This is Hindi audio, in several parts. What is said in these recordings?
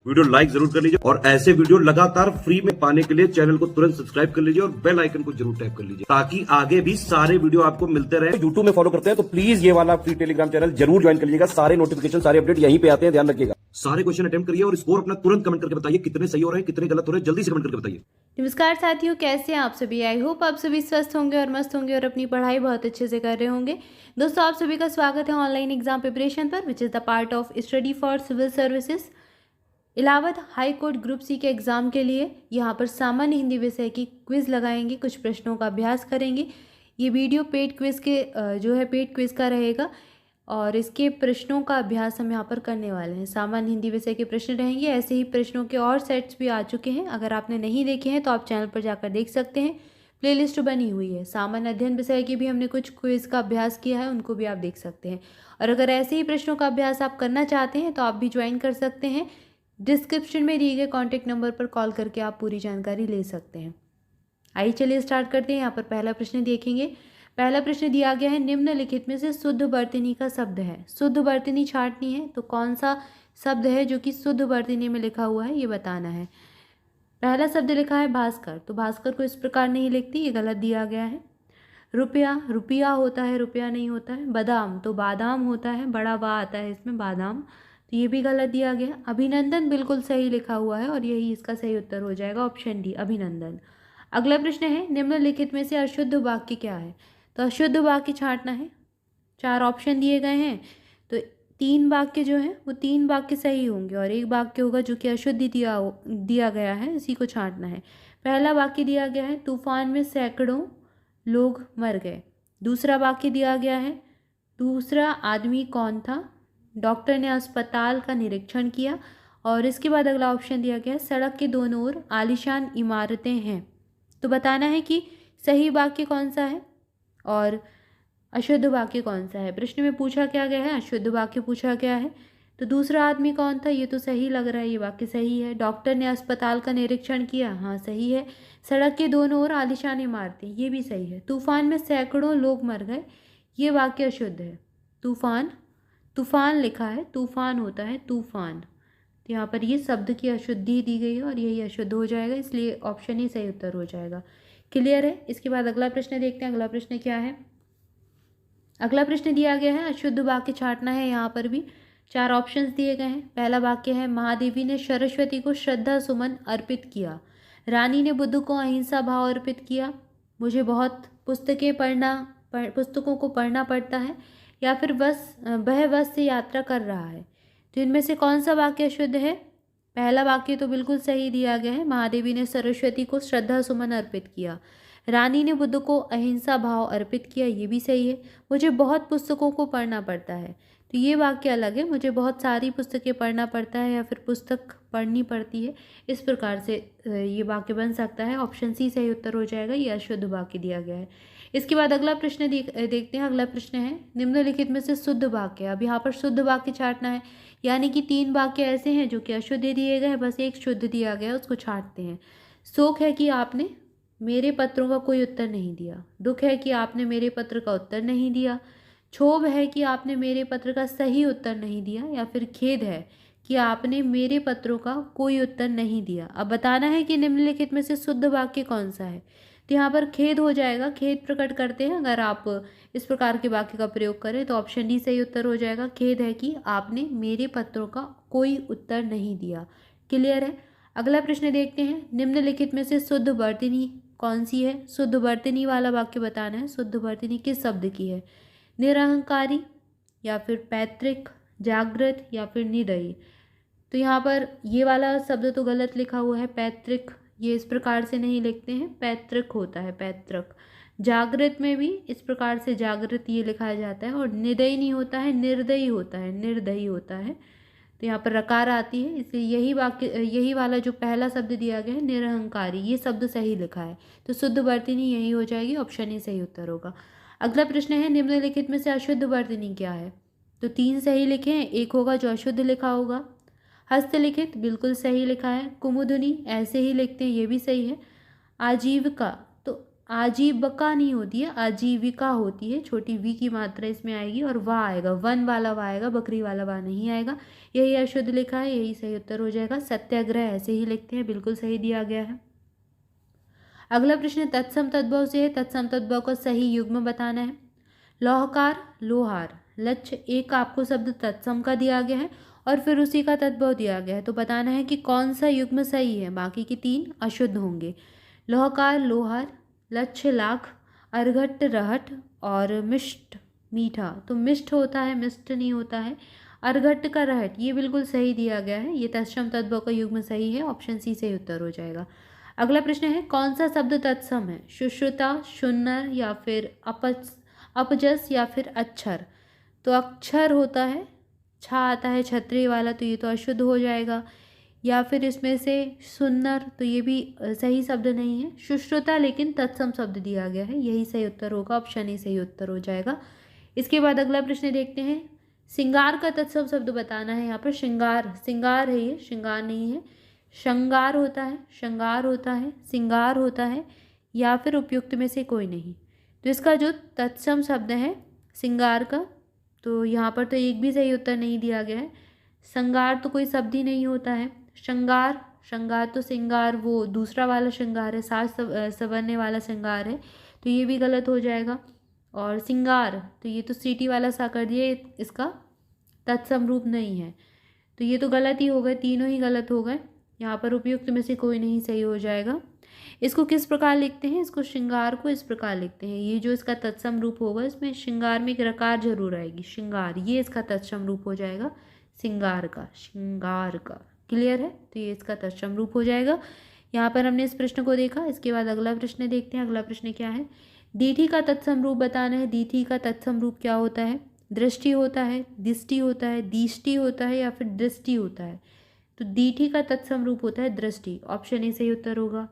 वीडियो लाइक जरूर कर लीजिए और ऐसे वीडियो लगातार फ्री में पाने के लिए चैनल को तुरंत सब्सक्राइब कर लीजिए और बेल आइकन को जरूर टैप कर लीजिए ताकि आगे भी सारे वीडियो आपको मिलते रहे। यूट्यूब में फॉलो करते हैं तो प्लीज ये वाला फ्री टेलीग्राम चैनल जरूर ज्वाइन कर लीजिएगा। सारे नोटिफिकेशन सारे अपडेट यहीं पे आते हैं, ध्यान रखिएगा। सारे क्वेश्चन अटेम्प्ट करिए और स्कोर अपना तुरंत कमेंट करके बताइए कितने सही हो रहे हैं कितने गलत हो रहे हैं, जल्दी से कमेंट करके बताइए। नमस्कार साथियों, कैसे हैं आप सभी। आई होप आप सभी स्वस्थ होंगे और मस्त होंगे और अपनी पढ़ाई बहुत अच्छे से कर रहे होंगे। दोस्तों, आप सभी का स्वागत है ऑनलाइन एग्जाम प्रिपरेशन पर, which is the part of study for civil services Allahabad high court group C के एग्ज़ाम के लिए यहाँ पर सामान्य हिंदी विषय की क्विज़ लगाएंगे, कुछ प्रश्नों का अभ्यास करेंगे। ये वीडियो पेड क्विज़ के पेड क्विज़ का रहेगा और इसके प्रश्नों का अभ्यास हम यहाँ पर करने वाले हैं। सामान्य हिंदी विषय के प्रश्न रहेंगे। ऐसे ही प्रश्नों के और सेट्स भी आ चुके हैं, अगर आपने नहीं देखे हैं तो आप चैनल पर जाकर देख सकते हैं। प्लेलिस्ट बनी हुई है। सामान्य अध्ययन विषय की भी हमने कुछ क्विज़ का अभ्यास किया है, उनको भी आप देख सकते हैं। और अगर ऐसे ही प्रश्नों का अभ्यास आप करना चाहते हैं तो आप भी ज्वाइन कर सकते हैं। डिस्क्रिप्शन में दिए गए कॉन्टैक्ट नंबर पर कॉल करके आप पूरी जानकारी ले सकते हैं। आइए चलिए स्टार्ट करते हैं। यहाँ पर पहला प्रश्न देखेंगे। पहला प्रश्न दिया गया है, निम्नलिखित में से शुद्ध वर्तनी का शब्द है। शुद्ध वर्तनी छांटनी है, तो कौन सा शब्द है जो कि शुद्ध वर्तनी में लिखा हुआ है ये बताना है। पहला शब्द लिखा है भास्कर, तो भास्कर को इस प्रकार नहीं लिखती, ये गलत दिया गया है। रुपया, रुपया होता है, रुपया नहीं होता है। बादाम, तो बादाम होता है, बड़ा बा आता है इसमें, बादाम, तो ये भी गलत दिया गया। अभिनंदन बिल्कुल सही लिखा हुआ है और यही इसका सही उत्तर हो जाएगा, ऑप्शन डी अभिनंदन। अगला प्रश्न है, निम्नलिखित में से अशुद्ध वाक्य क्या है। तो अशुद्ध वाक्य छांटना है। 4 ऑप्शन दिए गए हैं, तो 3 वाक्य जो हैं वो 3 वाक्य सही होंगे और 1 वाक्य होगा जो कि अशुद्ध दिया गया है, इसी को छांटना है। पहला वाक्य दिया गया है, तूफान में सैकड़ों लोग मर गए। दूसरा वाक्य दिया गया है, दूसरा आदमी कौन था, डॉक्टर ने अस्पताल का निरीक्षण किया। और इसके बाद अगला ऑप्शन दिया गया है, सड़क के दोनों ओर आलीशान इमारतें हैं। तो बताना है कि सही वाक्य कौन सा है और अशुद्ध वाक्य कौन सा है। प्रश्न में पूछा क्या गया है, अशुद्ध वाक्य पूछा गया है। तो दूसरा आदमी कौन था, ये तो सही लग रहा है, ये वाक्य सही है। डॉक्टर ने अस्पताल का निरीक्षण किया, हाँ सही है। सड़क के दोनों ओर आलीशान इमारतें, ये भी सही है। तूफान में सैकड़ों लोग मर गए, ये वाक्य अशुद्ध है। तूफान, तूफान लिखा है, तूफान होता है तूफान, तो यहाँ पर ये शब्द की अशुद्धि दी गई है और यही अशुद्ध हो जाएगा, इसलिए ऑप्शन ही सही उत्तर हो जाएगा। क्लियर है। इसके बाद अगला प्रश्न देखते हैं। अगला प्रश्न क्या है। अगला प्रश्न दिया गया है, अशुद्ध वाक्य छांटना है। यहाँ पर भी 4 ऑप्शंस दिए गए हैं। पहला वाक्य है, महादेवी ने सरस्वती को श्रद्धा सुमन अर्पित किया। रानी ने बुद्ध को अहिंसा भाव अर्पित किया। मुझे बहुत पुस्तकों को पढ़ना पड़ता है। या फिर वह बस से यात्रा कर रहा है। तो इनमें से कौन सा वाक्य शुद्ध है। पहला वाक्य तो बिल्कुल सही दिया गया है, महादेवी ने सरस्वती को श्रद्धा सुमन अर्पित किया। रानी ने बुद्ध को अहिंसा भाव अर्पित किया, ये भी सही है। मुझे बहुत पुस्तकों को पढ़ना पड़ता है, तो ये वाक्य अलग है, मुझे बहुत सारी पुस्तकें पढ़ना पड़ता है या फिर पुस्तक पढ़नी पड़ती है, इस प्रकार से ये वाक्य बन सकता है। ऑप्शन सी सही उत्तर हो जाएगा, ये अशुद्ध वाक्य दिया गया है। इसके बाद अगला प्रश्न देखते हैं। अगला प्रश्न है, निम्नलिखित में से शुद्ध वाक्य। अब यहाँ पर शुद्ध वाक्य छांटना है, यानी कि 3 वाक्य ऐसे हैं जो कि अशुद्ध दिए गए, बस एक शुद्ध दिया गया, उसको छांटते हैं। शोक है कि आपने मेरे पत्रों का कोई उत्तर नहीं दिया। दुख है कि आपने मेरे पत्र का उत्तर नहीं दिया। क्षोभ है कि आपने मेरे पत्र का सही उत्तर नहीं दिया। या फिर खेद है कि आपने मेरे पत्रों का कोई उत्तर नहीं दिया। अब बताना है कि निम्नलिखित में से शुद्ध वाक्य कौन सा है। तो यहाँ पर खेद हो जाएगा, खेद प्रकट करते हैं अगर आप इस प्रकार के वाक्य का प्रयोग करें, तो ऑप्शन डी सही उत्तर हो जाएगा। खेद है कि आपने मेरे पत्रों का कोई उत्तर नहीं दिया। क्लियर है। अगला प्रश्न देखते हैं, निम्नलिखित में से शुद्ध वर्तनी कौन सी है। शुद्ध वर्तनी वाला वाक्य बताना है। शुद्ध वर्तनी किस शब्द की है, निरहंकारी या फिर पैतृक, जागृत या फिर निदयी। तो यहाँ पर ये वाला शब्द तो गलत लिखा हुआ है, पैतृक, ये इस प्रकार से नहीं लिखते हैं, पैतृक होता है, पैतृक। जागृत में भी इस प्रकार से जागृत ये लिखा जाता है। और निदयी नहीं होता है, निर्दयी होता है, निर्दयी होता है। तो यहाँ पर रकार आती है, इसलिए यही वाला जो पहला शब्द दिया गया है, निरहंकारी, ये शब्द सही लिखा है, तो शुद्ध वर्तनी यही हो जाएगी, ऑप्शन ही सही उत्तर होगा। अगला प्रश्न है, निम्नलिखित में से अशुद्ध वर्तनी क्या है। तो 3 सही लिखे हैं, एक होगा जो अशुद्ध लिखा होगा। हस्तलिखित बिल्कुल सही लिखा है। कुमुदनी ऐसे ही लिखते हैं, ये भी सही है। आजीविका, तो आजीविका नहीं होती है, आजीविका होती है, छोटी वी की मात्रा इसमें आएगी और वाह आएगा, वन वाला वाह आएगा, बकरी वाला वाह नहीं आएगा। यही अशुद्ध लिखा है, यही सही उत्तर हो जाएगा। सत्याग्रह ऐसे ही लिखते हैं, बिल्कुल सही दिया गया है। अगला प्रश्न तत्सम तद्भव से है। तत्सम तद्भव का सही युग्म बताना है। लौहकार, लोहार, लक्ष्य, एक आपको शब्द तत्सम का दिया गया है और फिर उसी का तद्भव दिया गया है, तो बताना है कि कौन सा युग्म सही है, बाकी के तीन अशुद्ध होंगे। लौहकार लोहार, लक्ष्य लाख, अर्घट रहट और मिष्ट मीठा, तो मिष्ट होता है, मिष्ट नहीं होता है। अर्घट का रहट, ये बिल्कुल सही दिया गया है, ये तत्सम तद्भव का युग्म सही है, ऑप्शन सी सही उत्तर हो जाएगा। अगला प्रश्न है कौन सा शब्द तत्सम है, सुश्रुता, शुन्नर या फिर अपजस या फिर अक्षर, तो अक्षर होता है, छा आता है छतरी वाला, तो ये तो अशुद्ध हो जाएगा। या फिर इसमें से सुन्नर, तो ये भी सही शब्द नहीं है। सुश्रुता लेकिन तत्सम शब्द दिया गया है, यही सही उत्तर होगा, ऑप्शन ए सही उत्तर हो जाएगा। इसके बाद अगला प्रश्न देखते हैं। श्रृंगार का तत्सम शब्द बताना है। यहाँ पर श्रृंगार, श्रृंगार है ये, श्रृंगार नहीं है। श्रृंगार होता है, श्रृंगार होता है, श्रृंगार होता है, या फिर उपयुक्त में से कोई नहीं। तो इसका जो तत्सम शब्द है श्रृंगार का, तो यहाँ पर तो एक भी सही उत्तर नहीं दिया गया है। श्रृंगार तो कोई शब्द ही नहीं होता है। श्रृंगार, श्रृंगार तो श्रृंगार वो दूसरा वाला श्रृंगार है, साज संवरने वाला श्रृंगार है, तो ये भी गलत हो जाएगा। और श्रृंगार, तो ये तो सीटी वाला सा कर दिया, इसका तत्सम रूप नहीं है, तो ये तो गलत ही हो गए, तीनों ही गलत हो गए। यहाँ पर उपयुक्त में से कोई नहीं सही हो जाएगा। इसको किस प्रकार लिखते हैं, इसको श्रृंगार को इस प्रकार लिखते हैं। ये जो इसका तत्सम रूप होगा, इसमें श्रृंगार में एक रकार जरूर आएगी, श्रृंगार, ये इसका तत्सम रूप हो जाएगा, श्रृंगार का, श्रृंगार का। क्लियर है, तो ये इसका तत्सम रूप हो जाएगा। यहाँ पर हमने इस प्रश्न को देखा। इसके बाद अगला प्रश्न देखते हैं। अगला प्रश्न क्या है, दीठी का तत्सम रूप बताना है। दीठी का तत्सम रूप क्या होता है, दृष्टि होता है, दिष्टि होता है, दीष्टि होता है या फिर दृष्टि होता है, तो दीठी का तत्सम रूप होता है दृष्टि, ऑप्शन ए सही उत्तर होगा।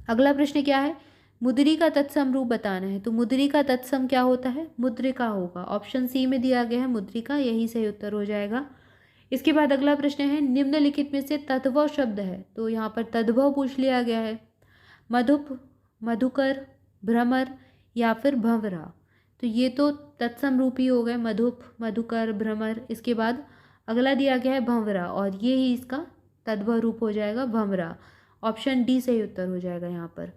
अगला प्रश्न क्या है, मुद्री का तत्सम रूप बताना है। तो मुद्री का तत्सम क्या होता है, मुद्रिका होगा, ऑप्शन सी में दिया गया है मुद्रिका, यही सही उत्तर हो जाएगा। इसके बाद अगला प्रश्न है, निम्नलिखित में से तद्भव शब्द है, तो यहाँ पर तद्भव पूछ लिया गया है। मधुप, मधुकर, भ्रमर या फिर भंवरा, तो ये तो तत्सम रूप ही हो गए, मधुप, मधुकर, भ्रमर। इसके बाद अगला दिया गया है भंवरा, और ये ही इसका तद्भव रूप हो जाएगा, भंवरा, ऑप्शन डी सही उत्तर हो जाएगा यहाँ पर।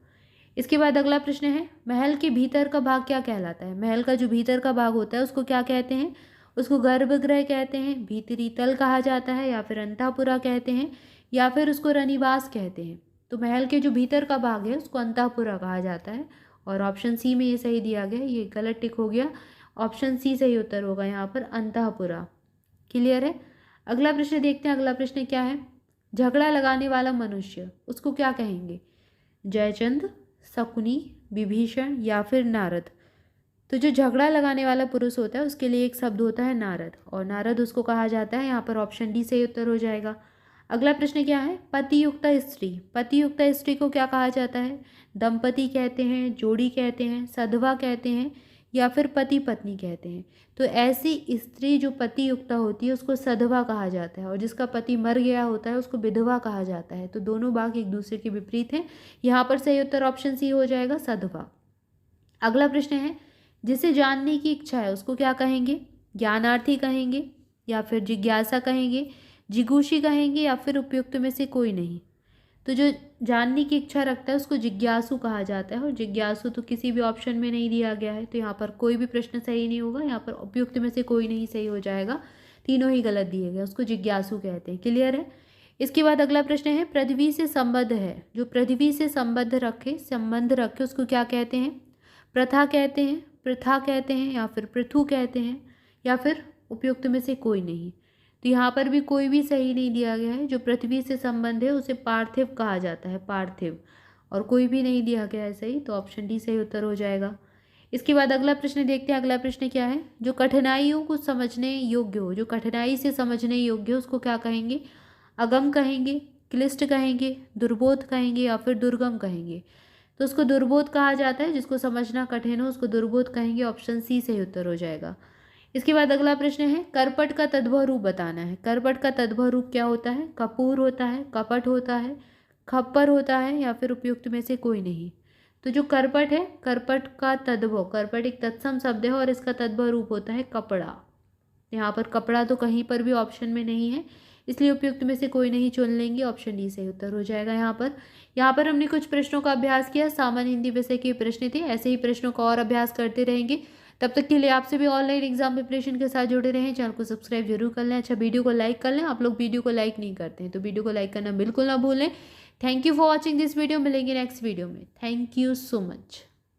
इसके बाद अगला प्रश्न है, महल के भीतर का भाग क्या कहलाता है। महल का जो भीतर का भाग होता है उसको क्या कहते हैं, उसको गर्भगृह कहते हैं, भीतरी तल कहा जाता है, या फिर अंतःपुरा कहते हैं, या फिर उसको रनिवास कहते हैं। तो महल के जो भीतर का भाग है उसको अंतःपुरा कहा जाता है, और ऑप्शन सी में ये सही दिया गया, ये गलत टिक हो गया, ऑप्शन सी सही उत्तर होगा यहाँ पर, अंतःपुरा। क्लियर है। अगला प्रश्न देखते हैं। अगला प्रश्न क्या है, झगड़ा लगाने वाला मनुष्य, उसको क्या कहेंगे, जयचंद, शकुनी, विभीषण या फिर नारद। तो जो झगड़ा लगाने वाला पुरुष होता है उसके लिए एक शब्द होता है नारद, और नारद उसको कहा जाता है, यहाँ पर ऑप्शन डी सही उत्तर हो जाएगा। अगला प्रश्न क्या है, पतियुक्त स्त्री। पतियुक्त स्त्री को क्या कहा जाता है, दंपति कहते हैं, जोड़ी कहते हैं, सधवा कहते हैं, या फिर पति पत्नी कहते हैं। तो ऐसी स्त्री जो पतियुक्ता होती है उसको सधवा कहा जाता है, और जिसका पति मर गया होता है उसको विधवा कहा जाता है। तो दोनों भाग एक दूसरे के विपरीत हैं, यहाँ पर सही उत्तर ऑप्शन सी हो जाएगा, सधवा। अगला प्रश्न है, जिसे जानने की इच्छा है उसको क्या कहेंगे, ज्ञानार्थी कहेंगे, या फिर जिज्ञासा कहेंगे, जिगुषी कहेंगे, या फिर उपयुक्त में से कोई नहीं। तो जो जानने की इच्छा रखता है उसको जिज्ञासु कहा जाता है, और जिज्ञासु तो किसी भी ऑप्शन में नहीं दिया गया है, तो यहाँ पर कोई भी प्रश्न सही नहीं होगा, यहाँ पर उपयुक्त में से कोई नहीं सही हो जाएगा, तीनों ही गलत दिए गए, उसको जिज्ञासु कहते हैं। क्लियर है। इसके बाद अगला प्रश्न है, पृथ्वी से संबद्ध है। जो पृथ्वी से संबंध रखे उसको क्या कहते हैं, प्रथा कहते हैं, प्रथा कहते हैं, या फिर पृथु कहते हैं, या फिर उपयुक्त में से कोई नहीं। तो यहाँ पर भी कोई भी सही नहीं दिया गया है। जो पृथ्वी से संबंध है उसे पार्थिव कहा जाता है, पार्थिव, और कोई भी नहीं दिया गया है सही, तो ऑप्शन डी सही उत्तर हो जाएगा। इसके बाद अगला प्रश्न देखते हैं। अगला प्रश्न क्या है, जो कठिनाइयों को समझने योग्य हो, जो कठिनाई से समझने योग्य हो उसको क्या कहेंगे, अगम कहेंगे, क्लिष्ट कहेंगे, दुर्बोध कहेंगे, या फिर दुर्गम कहेंगे। तो उसको दुर्बोध कहा जाता है, जिसको समझना कठिन हो उसको दुर्बोध कहेंगे, ऑप्शन सी सही उत्तर हो जाएगा। इसके बाद अगला प्रश्न है, करपट का तद्भव रूप बताना है। करपट का तद्भव रूप क्या होता है, कपूर होता है, कपट होता है, खप्पर होता है, या फिर उपयुक्त में से कोई नहीं। तो जो करपट है, करपट का तद्भव, करपट एक तत्सम शब्द है और इसका तद्भव रूप होता है कपड़ा। यहाँ पर कपड़ा तो कहीं पर भी ऑप्शन में नहीं है, इसलिए उपयुक्त में से कोई नहीं चुन लेंगे। ऑप्शन डी सही उत्तर हो जाएगा। यहाँ पर हमने कुछ प्रश्नों का अभ्यास किया। सामान्य हिंदी विषय के प्रश्न थे, ऐसे ही प्रश्नों का और अभ्यास करते रहेंगे। तब तक के लिए आपसे भी ऑनलाइन एग्जाम प्रिपरेशन के साथ जुड़े रहें। चैनल को सब्सक्राइब जरूर कर लें। अच्छा, वीडियो को लाइक कर लें। आप लोग वीडियो को लाइक नहीं करते हैं तो वीडियो को लाइक करना बिल्कुल ना भूलें। Thank you for watching this video. मिलेंगे नेक्स्ट वीडियो में। Thank you so much.